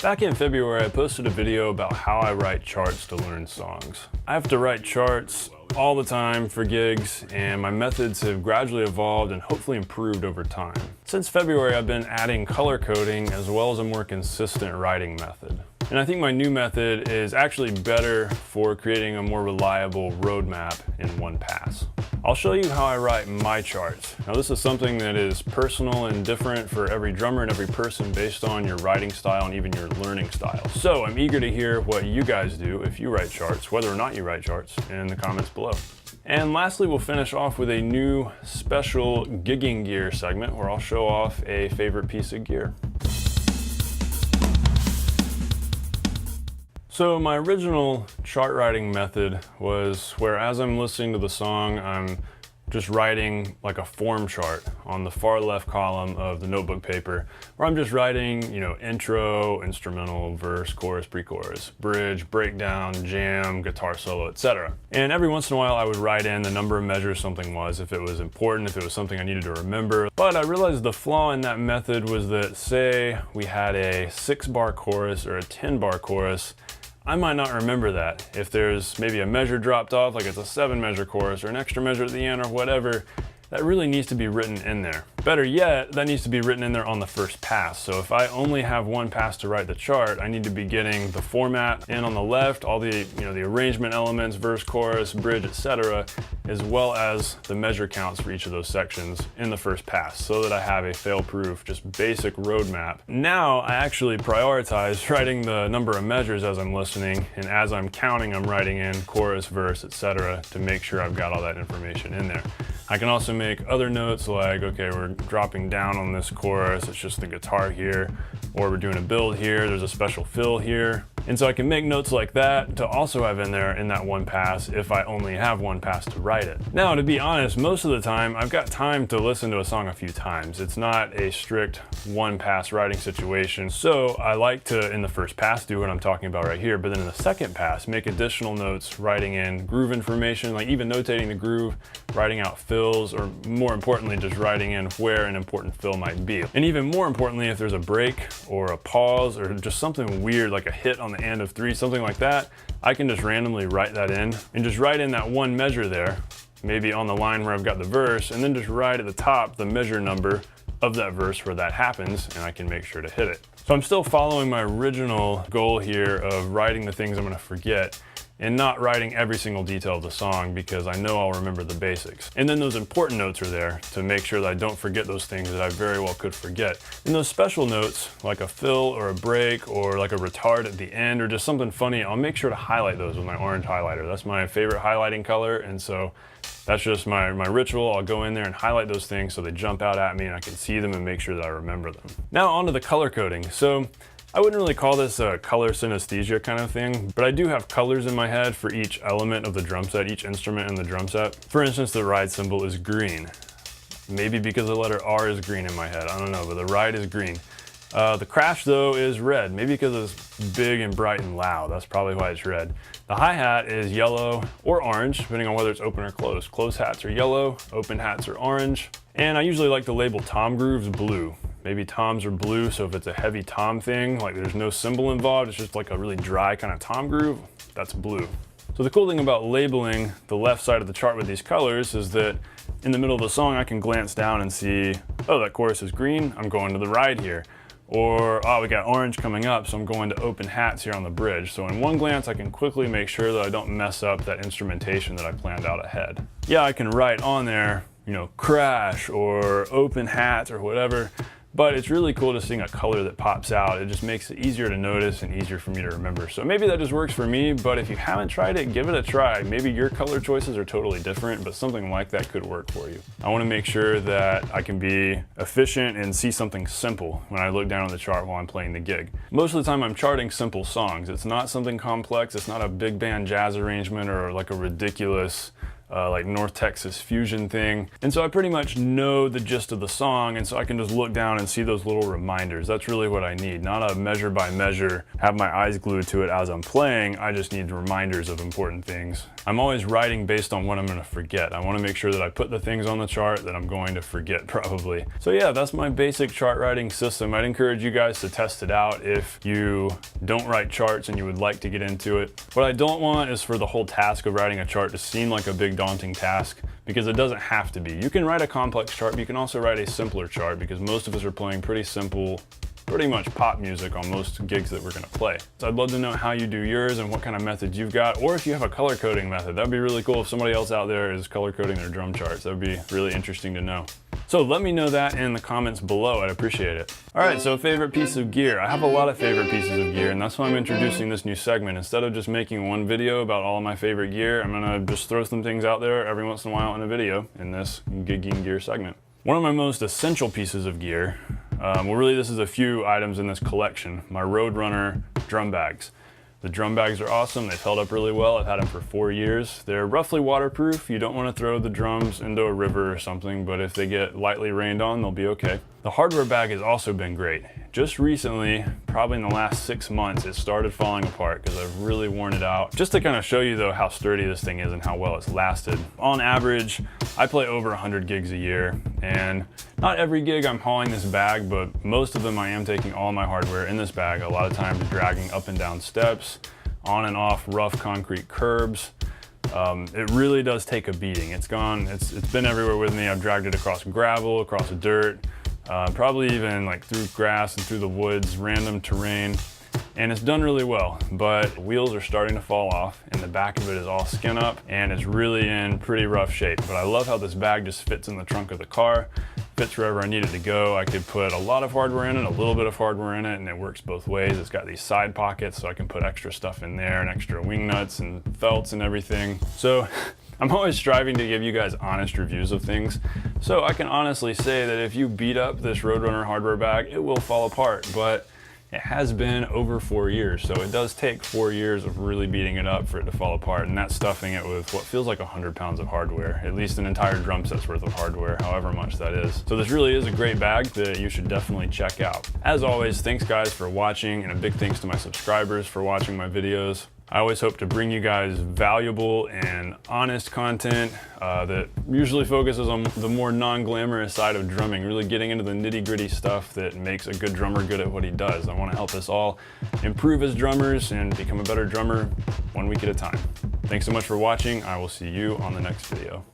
Back in February, I posted a video about how I write charts to learn songs. I have to write charts all the time for gigs, and my methods have gradually evolved and hopefully improved over time. Since February, I've been adding color coding as well as a more consistent writing method. And I think my new method is actually better for creating a more reliable roadmap in one pass. I'll show you how I write my charts. Now this is something that is personal and different for every drummer and every person based on your writing style and even your learning style. So I'm eager to hear what you guys do if you write charts, whether or not you write charts, in the comments below. And lastly, we'll finish off with a new special gigging gear segment where I'll show off a favorite piece of gear. So my original chart writing method was where as I'm listening to the song, I'm just writing like a form chart on the far left column of the notebook paper, where I'm just writing, intro, instrumental, verse, chorus, pre-chorus, bridge, breakdown, jam, guitar solo, etc. And every once in a while I would write in the number of measures something was, if it was important, if it was something I needed to remember. But I realized the flaw in that method was that, say we had a 6-bar chorus or a 10-bar chorus, I might not remember that. If there's maybe a measure dropped off, like it's a 7-measure chorus or an extra measure at the end or whatever, that really needs to be written in there. Better yet, that needs to be written in there on the first pass. So if I only have one pass to write the chart, I need to be getting the format in on the left, all the the arrangement elements, verse, chorus, bridge, etc., as well as the measure counts for each of those sections in the first pass, so that I have a fail-proof, just basic roadmap. Now I actually prioritize writing the number of measures as I'm listening, and as I'm counting, I'm writing in chorus, verse, etc., to make sure I've got all that information in there. I can also make other notes like, okay, we're dropping down on this chorus, it's just the guitar here, or we're doing a build here, there's a special fill here. And so I can make notes like that to also have in there in that one pass if I only have one pass to write it. Now, to be honest, most of the time I've got time to listen to a song a few times. It's not a strict one pass writing situation. So I like to, in the first pass, do what I'm talking about right here, but then in the second pass, make additional notes, writing in groove information, like even notating the groove, writing out fills, or more importantly, just writing in where an important fill might be. And even more importantly, if there's a break or a pause or just something weird like a hit on the end of 3, something like that, I can just randomly write that in and just write in that one measure there, maybe on the line where I've got the verse, and then just write at the top the measure number of that verse where that happens, and I can make sure to hit it. So I'm still following my original goal here of writing the things I'm going to forget and not writing every single detail of the song, because I know I'll remember the basics. And then those important notes are there to make sure that I don't forget those things that I very well could forget. And those special notes, like a fill or a break or like a retard at the end or just something funny, I'll make sure to highlight those with my orange highlighter. That's my favorite highlighting color, and so that's just my ritual. I'll go in there and highlight those things so they jump out at me and I can see them and make sure that I remember them. Now onto the color coding. So I wouldn't really call this a color synesthesia kind of thing, but I do have colors in my head for each element of the drum set, each instrument in the drum set. For instance, the ride cymbal is green. Maybe because the letter R is green in my head, I don't know, but the ride is green. The crash though is red, maybe because it's big and bright and loud, that's probably why it's red. The hi-hat is yellow or orange, depending on whether it's open or closed. Closed hats are yellow, open hats are orange. And I usually like to label tom grooves blue. Maybe toms are blue, so if it's a heavy tom thing, like there's no cymbal involved, it's just like a really dry kind of tom groove, that's blue. So the cool thing about labeling the left side of the chart with these colors is that in the middle of the song I can glance down and see, oh, that chorus is green, I'm going to the ride here. Or, oh, we got orange coming up, so I'm going to open hats here on the bridge. So in one glance, I can quickly make sure that I don't mess up that instrumentation that I planned out ahead. Yeah, I can write on there, crash or open hats or whatever, but it's really cool to see a color that pops out. It just makes it easier to notice and easier for me to remember. So maybe that just works for me, but if you haven't tried it, give it a try. Maybe your color choices are totally different, but something like that could work for you. I want to make sure that I can be efficient and see something simple when I look down on the chart while I'm playing the gig. Most of the time I'm charting simple songs. It's not something complex. It's not a big band jazz arrangement or like a ridiculous like North Texas fusion thing. And so I pretty much know the gist of the song, and so I can just look down and see those little reminders. That's really what I need, not a measure by measure, have my eyes glued to it as I'm playing. I just need reminders of important things. I'm always writing based on what I'm gonna forget. I wanna make sure that I put the things on the chart that I'm going to forget probably. So yeah, that's my basic chart writing system. I'd encourage you guys to test it out if you don't write charts and you would like to get into it. What I don't want is for the whole task of writing a chart to seem like a big daunting task, because it doesn't have to be. You can write a complex chart, but you can also write a simpler chart, because most of us are playing pretty simple, pretty much pop music on most gigs that we're gonna play. So I'd love to know how you do yours and what kind of methods you've got, or if you have a color coding method. That'd be really cool if somebody else out there is color coding their drum charts. That would be really interesting to know. So let me know that in the comments below. I'd appreciate it. All right, so favorite piece of gear. I have a lot of favorite pieces of gear, and that's why I'm introducing this new segment. Instead of just making one video about all of my favorite gear, I'm gonna just throw some things out there every once in a while in a video in this gigging gear segment. One of my most essential pieces of gear, well really this is a few items in this collection, my Roadrunner drum bags. The drum bags are awesome. They've held up really well. I've had them for 4 years. They're roughly waterproof. You don't want to throw the drums into a river or something, but if they get lightly rained on, they'll be okay. The hardware bag has also been great. Just recently, probably in the last 6 months, it started falling apart because I've really worn it out. Just to kind of show you though how sturdy this thing is and how well it's lasted. On average, I play over 100 gigs a year, and not every gig I'm hauling this bag, but most of them I am taking all my hardware in this bag, a lot of times dragging up and down steps, on and off rough concrete curbs. It really does take a beating. It's been everywhere with me. I've dragged it across gravel, across dirt, probably even like through grass and through the woods, random terrain, and it's done really well. But wheels are starting to fall off, and the back of it is all skin up, and it's really in pretty rough shape. But I love how this bag just fits in the trunk of the car, fits wherever I need it to go. I could put a lot of hardware in it, a little bit of hardware in it, and it works both ways. It's got these side pockets, so I can put extra stuff in there, and extra wing nuts and felts and everything. So I'm always striving to give you guys honest reviews of things. So I can honestly say that if you beat up this Roadrunner hardware bag, it will fall apart, but it has been over 4 years. So it does take 4 years of really beating it up for it to fall apart, and that's stuffing it with what feels like 100 pounds of hardware, at least an entire drum set's worth of hardware, however much that is. So this really is a great bag that you should definitely check out. As always, thanks guys for watching, and a big thanks to my subscribers for watching my videos. I always hope to bring you guys valuable and honest content that usually focuses on the more non-glamorous side of drumming, really getting into the nitty-gritty stuff that makes a good drummer good at what he does. I want to help us all improve as drummers and become a better drummer 1 week at a time. Thanks so much for watching. I will see you on the next video.